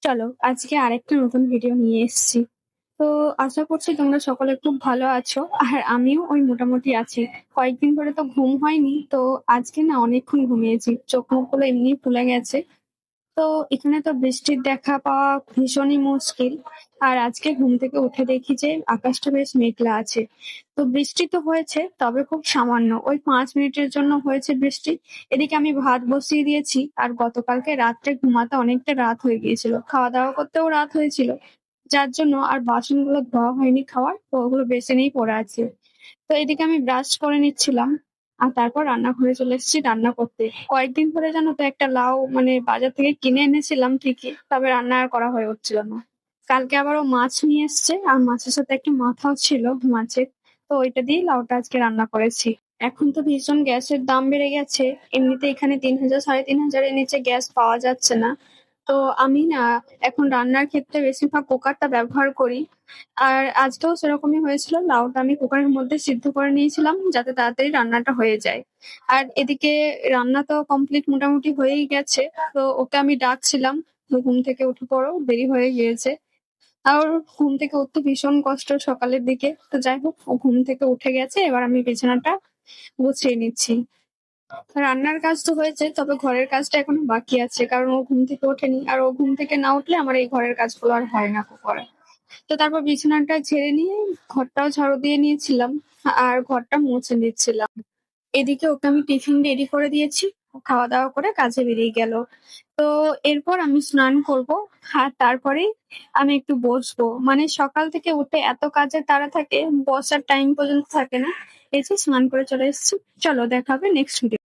চলো আজকে আরেকটা নতুন ভিডিও নিয়ে এসেছি। তো আশা করছি তোমরা সকলে খুব ভালো আছো, আর আমিও ওই মোটামুটি আছি। কয়েকদিন ধরে তো ঘুম হয়নি, তো আজকে না অনেকক্ষণ ঘুমিয়েছি, চোখ মুখগুলো এমনি ফুলে গেছে। তো এখানে তো বৃষ্টির দেখা পাওয়া ভীষণই মুশকিল। আর আজকে ঘুম থেকে উঠে দেখি যে আকাশটা বেশ মেঘলা আছে। তো বৃষ্টি তো হয়েছে, তবে খুব সামান্য, ওই 5 মিনিটের জন্য হয়েছে বৃষ্টি। এদিকে আমি ভাত বসিয়ে দিয়েছি, আর গতকালকে রাত্রে ঘুমাতে অনেকটা রাত হয়ে গিয়েছিল, খাওয়া দাওয়া করতেও রাত হয়েছিল, যার জন্য আর বাসনগুলো ধোয়া হয়নি খাওয়ার, তো ওগুলো বেসিনেই পড়ে আছে। তো এদিকে আমি ব্রাশ করে নিচ্ছিলাম, আর তারপর রান্নাঘরে চলে এসেছি রান্না করতে। কয়েকদিন ধরে জানো তো একটা লাউ মানে বাজার থেকে কিনে এনেছিলাম ঠিকই, তবে রান্না আর করা হয়ে উঠছিল না। কালকে আবারও মাছ নিয়ে এসছে, আর মাছের সাথে একটা মাথাও ছিল মাছের। তো ওইটা দিয়ে লাউটা আজকে রান্না করেছি। এখন তো ভীষণ গ্যাসের দাম বেড়ে গেছে। এমনিতে এখানে 3,000 3,500-এর নিচে গ্যাস পাওয়া যাচ্ছে না। তো আমি না এখন রান্নার ক্ষেত্রে বেশিরভাগ কুকারটা ব্যবহার করি। আর আজকেও সেরকমই হয়েছিল, লাউটা আমি কুকারের মধ্যে সিদ্ধ করে নিয়েছিলাম যাতে তাড়াতাড়ি রান্নাটা হয়ে যায়। আর এদিকে রান্না তো কমপ্লিট মোটামুটি হয়েই গেছে। তো ওকে আমি ডাকছিলাম, তো ঘুম থেকে উঠে পড়ো, দেরি হয়ে গিয়েছে। আর ঘুম থেকে উঠতে ভীষণ কষ্ট সকালের দিকে। তো যাই হোক, ও ঘুম থেকে উঠে গেছে, এবার আমি বিছানাটা গুছিয়ে নিচ্ছি। রান্নার কাজ তো হয়েছে, তবে ঘরের কাজটা এখনো বাকি আছে, কারণ ও ঘুম থেকে ওঠেনি, আর ও ঘুম থেকে না উঠলে আমার এই ঘরের কাজগুলো আর হয় না করা। তো তারপর বিছানাটা ঝেড়ে নিয়ে ঘরটাও ঝাড়ু দিয়ে নিয়েছিলাম, আর ঘরটা মুছে নিচ্ছিলাম। এদিকে ওকে আমি টিফিন রেডি করে দিয়েছি, ও খাওয়া দাওয়া করে কাজে বেরিয়ে গেল। তো এরপর আমি স্নান করব, আর তারপরেই আমি একটু বসবো। মানে সকাল থেকে উঠে এত কাজের তাড়া থাকে, বসার টাইম পর্যন্ত থাকে না। এই যে স্নান করে চলে এসেছি। চলো, দেখা হবে নেক্সট ভিডিও।